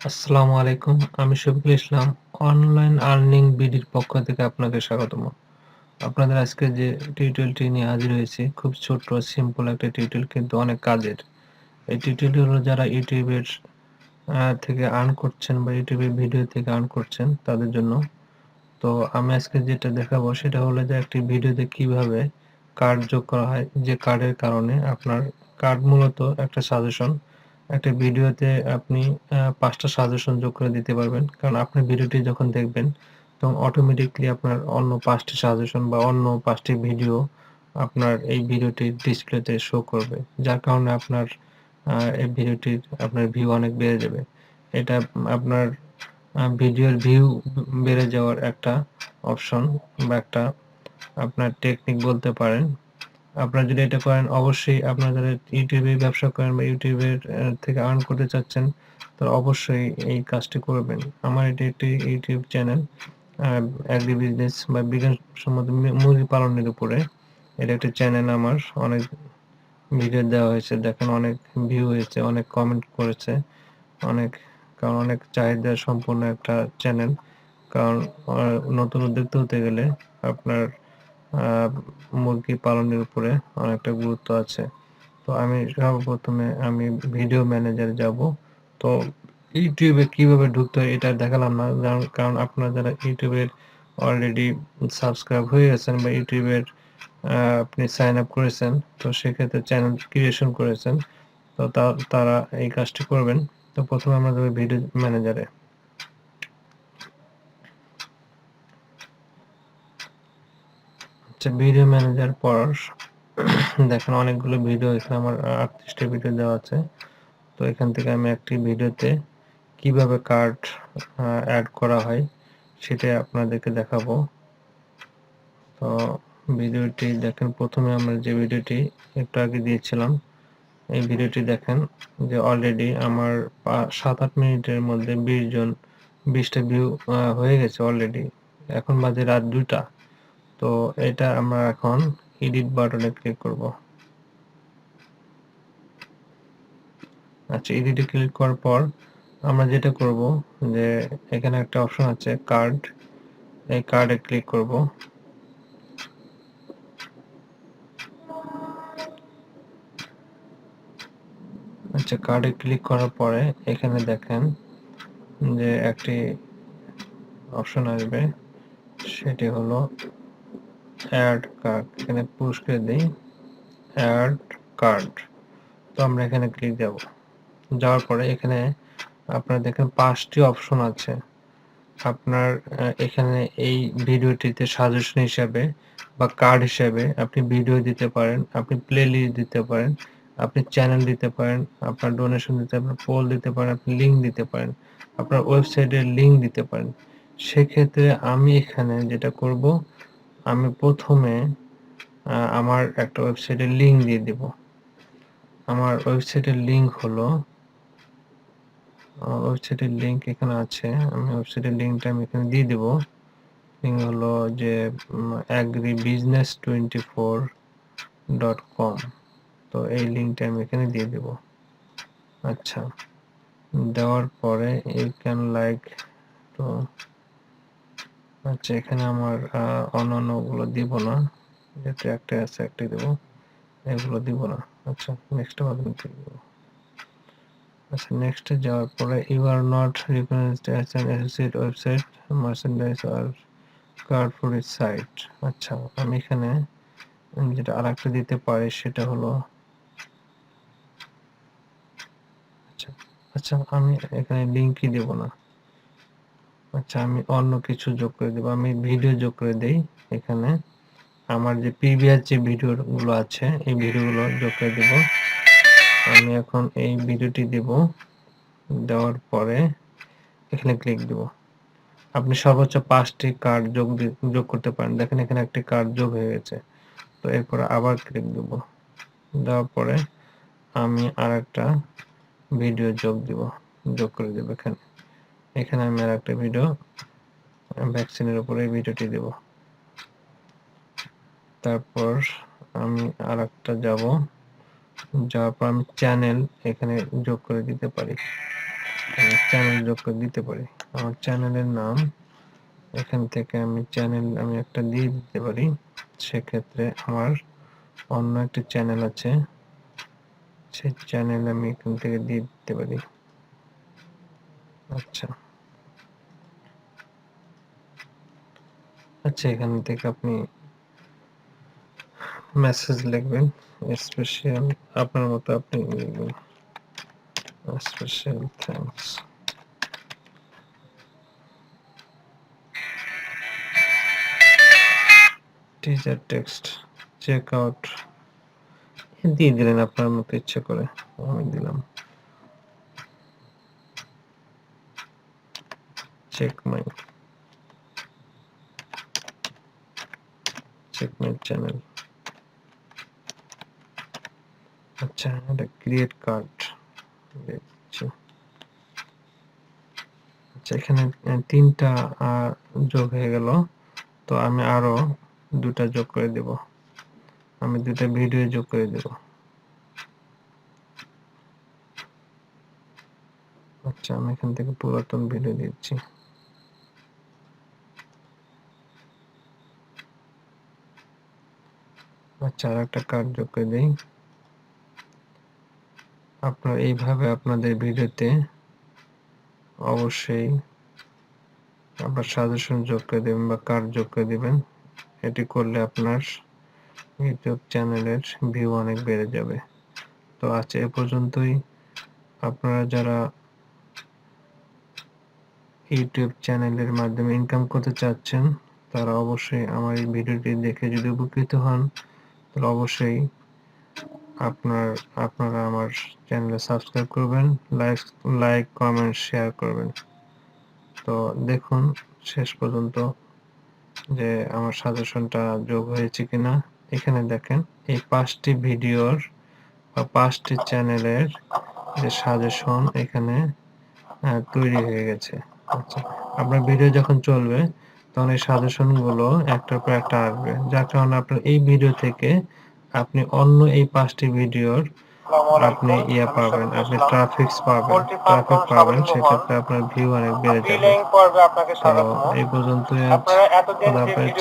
আসসালামু আলাইকুম। আমি শফিকুল ইসলাম। অনলাইন আর্নিং বিডির পক্ষ থেকে আপনাকে স্বাগতম। আপনাদের আজকে যে টিউটোরিয়ালটি নিয়ে হাজির হয়েছি, খুব ছোট্ট সিম্পল একটা টিউটোরিয়াল কিন্তু অনেক কাজের। এই টিউটোরিয়াল হলো যারা ইউটিউবের থেকে আর্ন করছেন বা ইউটিউবের ভিডিও থেকে আর্ন করছেন তাদের জন্য। তো আমি আজকে যেটা দেখাবো সেটা হলো যে একটি ভিডিওতে কিভাবে কার্ড যোগ করা হয়, যে কার্ডের কারণে আপনার কার্ড মূলত একটা সাজেশন। একটা ভিডিওতে আপনি ৫ টা সাজেশন যোগ করে দিতে পারবেন। কারণ আপনি ভিডিওটি যখন দেখবেন তখন অটোমেটিক্যালি আপনার অন্য ৫ টি সাজেশন বা অন্য ৫ টি ভিডিও আপনার এই ভিডিওটির ডিসপ্লেতে শো করবে। যার কারণে আপনার এই ভিডিওটির আপনার ভিউ অনেক বেড়ে যাবে। এটা আপনার ভিডিওর ভিউ বেড়ে যাওয়ার একটা অপশন বা একটা আপনার টেকনিক বলতে পারেন। আপনারা যদি এটা করেন অবশ্যই আপনারা যারা ইউটিউবে ব্যবসা করেন বা ইউটিউবের থেকে আর্ন করতে চাচ্ছেন তারা অবশ্যই এই কাজটি করবেন। আমার এটি একটি ইউটিউব চ্যানেল এগ্রি বিজনেস বা বিজ্ঞানসম্মত মুরগি পালনের উপরে। এটা একটা চ্যানেল আমার অনেক ভিডিও দেওয়া হয়েছে। দেখেন অনেক ভিউ হয়েছে, অনেক কমেন্ট করেছে, অনেক কারণ অনেক চাহিদা সম্পন্ন একটা চ্যানেল। কারণ নতুন উদ্যোক্তা হতে গেলে আপনার আ মুরগি পালনের উপরে অনেকটা গুরুত্ব আছে। তো আমি সর্বপ্রথমে আমি ভিডিও ম্যানেজারে যাবো। তো ইউটিউবে কিভাবে ঢুকতে হয় এটা দেখালাম না। কারণ আপনারা যারা ইউটিউবের অলরেডি সাবস্ক্রাইব হয়ে গেছেন বা ইউটিউবের আপনি সাইন আপ করেছেন, তো সেক্ষেত্রে চ্যানেল ক্রিয়েশন করেছেন। তো তারা এই কাজটি করবেন। তো ১ম এ আমরা যাবো ভিডিও ম্যানেজারে। আচ্ছা, ভিডিও ম্যানেজার পর দেখেন অনেকগুলো ভিডিও এখানে আমার ৩৮ টা ভিডিও দেওয়া আছে। তো এখান থেকে আমি একটি ভিডিওতে কিভাবে কার্ড এড করা হয় সেটাই আপনাদেরকে দেখাবো। তো ভিডিওটি দেখেন, ১ম এ আমরা যে ভিডিওটি একটু আগে দিয়েছিলাম, এই ভিডিওটি দেখেন যে অলরেডি আমার ৭-৮ মিনিটের মধ্যে ২০ টা ভিউ হয়ে গেছে অলরেডি। এখন বাজে রাত ২ টা। তো এটা আমরা এখন এডিট বাটনে ক্লিক করব। আচ্ছা, এডিটে ক্লিক করার পর আমরা যেটা করব যে এখানে একটা অপশন আছে কার্ড, এই কার্ডে ক্লিক করব। আচ্ছা, কার্ডে ক্লিক করার পরে এখানে দেখেন যে একটি অপশন আসবে, সেটি হলো অ্যাড কার্ড। এখানে পুশ করে দেই অ্যাড কার্ড। তো আমরা এখানে ক্লিক দেব। যাওয়ার পরে এখানে আপনারা দেখেন ৫ টি অপশন আছে। আপনার এখানে এই ভিডিওটিতে সাজেশন হিসাবে বা কার্ড হিসাবে আপনি ভিডিও দিতে পারেন, আপনি প্লেলিস্ট দিতে পারেন, আপনি চ্যানেল দিতে পারেন, আপনার ডোনেশন দিতে পারেন, পোল দিতে পারেন, আপনি লিঙ্ক দিতে পারেন, আপনার ওয়েবসাইটের লিঙ্ক দিতে পারেন। সেক্ষেত্রে আমি এখানে যেটা করব, আমি ১ম এ আমার একটা ওয়েবসাইটের লিঙ্ক দিয়ে দিব। আমার ওয়েবসাইটের লিঙ্ক হলো ওয়েবসাইটের লিঙ্ক এখানে আছে। আমি ওয়েবসাইটের লিঙ্কটা আমি এখানে দিয়ে দিব। লিঙ্ক হলো যে agribusiness24.com। তো এই লিঙ্কটা আমি এখানে দিয়ে দেব। আচ্ছা, দেওয়ার পরে you can like তো আচ্ছা, এখানে আমার অন্যান্যগুলো দিব না। যেহেতু একটাই আছে একটাই দেব। এগুলো দিব না। আচ্ছা, নেক্সট এ বাটনে ক্লিক করব। আচ্ছা, নেক্সট এ যাওয়ার পরে you are not recognized as an associate website, merchandise or card for its site। আচ্ছা, আমি এখানে যেটা আরেকটা দিতে পারি সেটা হলো আচ্ছা, আচ্ছা, আমি এখানে লিঙ্কই দেব না। আচ্ছা, আমি অন্য কিছু যোগ করে দেব। আমি ভিডিও যোগ করে দেই। এখানে আমার যে প্রিভিয়াস যে ভিডিওগুলো আছে এই ভিডিওগুলো যোগ করে দেব। আমি এখন এই ভিডিওটি দেব। দেওয়ার পরে এখানে ক্লিক দেব। আপনি সর্বোচ্চ ৫ টি কার্ড যোগ করতে পারেন। দেখেন এখানে একটি কার্ড যোগ হয়ে গেছে। তো এরপরে আবার ক্লিক দেব। দেওয়ার পরে আমি আরেকটা ভিডিও যোগ করে দেব এখানে। এখানে আমি আরেকটা ভিডিও ভ্যাকসিনের উপরে এই ভিডিওটি দেব। তারপর আমি আরেকটা যাব। যাওয়ার পর আমি চ্যানেল এখানে যোগ করে দিতে পারি। চ্যানেল যোগ করে দিতে পারি। আমার চ্যানেলের নাম এখান থেকে আমি একটা দিয়ে দিতে পারি। সেক্ষেত্রে আমার অন্য একটি চ্যানেল আছে, সেই চ্যানেল আমি এখান থেকে দিয়ে দিতে পারি। আচ্ছা, এখান থেকে আপনি মেসেজ লিখবেন, স্পেশাল আপনার মতো আপনি লিখবেন special thanks. Teacher text check out দিয়ে দিলেন আপনার মতো ইচ্ছে করে। আমি দিলাম চেক মাই চ্যানেল। আচ্ছা, এটা ক্রিয়েট কার্ড দিচ্ছি। আচ্ছা, এখানে 3টা যোগ হয়ে গেল। তো আমি আরো 2টা যোগ করে দেব। আমি 2টা ভিডিও যোগ করে দেব। আচ্ছা, আমি এখান থেকে পুরাতন ভিডিও দিচ্ছি। আচ্ছা, আর একটা কার্ড যোগ করে দেই। আপনারা এইভাবে আপনাদের ভিডিওতে অবশ্যই আপনার সাজেশন যোগ করে দেবেন বা কার্ড যোগ করে দিবেন। এটি করলে আপনার ইউটিউব চ্যানেলের ভিউ অনেক বেড়ে যাবে। তো আজ এ পর্যন্তই। আপনারা যারা ইউটিউব চ্যানেলের মাধ্যমে ইনকাম করতে চাচ্ছেন, তারা অবশ্যই আমার এই ভিডিওটি দেখে যদি উপকৃত হন, তাহলে অবশ্যই আপনারা আমার চ্যানেলে সাবস্ক্রাইব করবেন, লাইক, কমেন্ট, শেয়ার করবেন। তো দেখুন শেষ পর্যন্ত যে আমার সাজেশনটা যোগ হয়েছে কিনা। এখানে দেখেন এই 5টি ভিডিওর বা 5টি চ্যানেলের যে সাজেশন এখানে তৈরি হয়ে গেছে। আচ্ছা, আপনার ভিডিও যখন চলবে তখন এই সাজেশন গুলো একটার পর একটা আসবে, যার কারণে আপনার এই ভিডিও থেকে আপনি অন্য এই 5টি ভিডিওর আপনি পাবেন, আপনি ট্রাফিক পাবেন, সেক্ষেত্রে আপনার ভিউ অনেক বেড়ে যাবে। তো এই পর্যন্তই আজ। খোদা হাফেজ।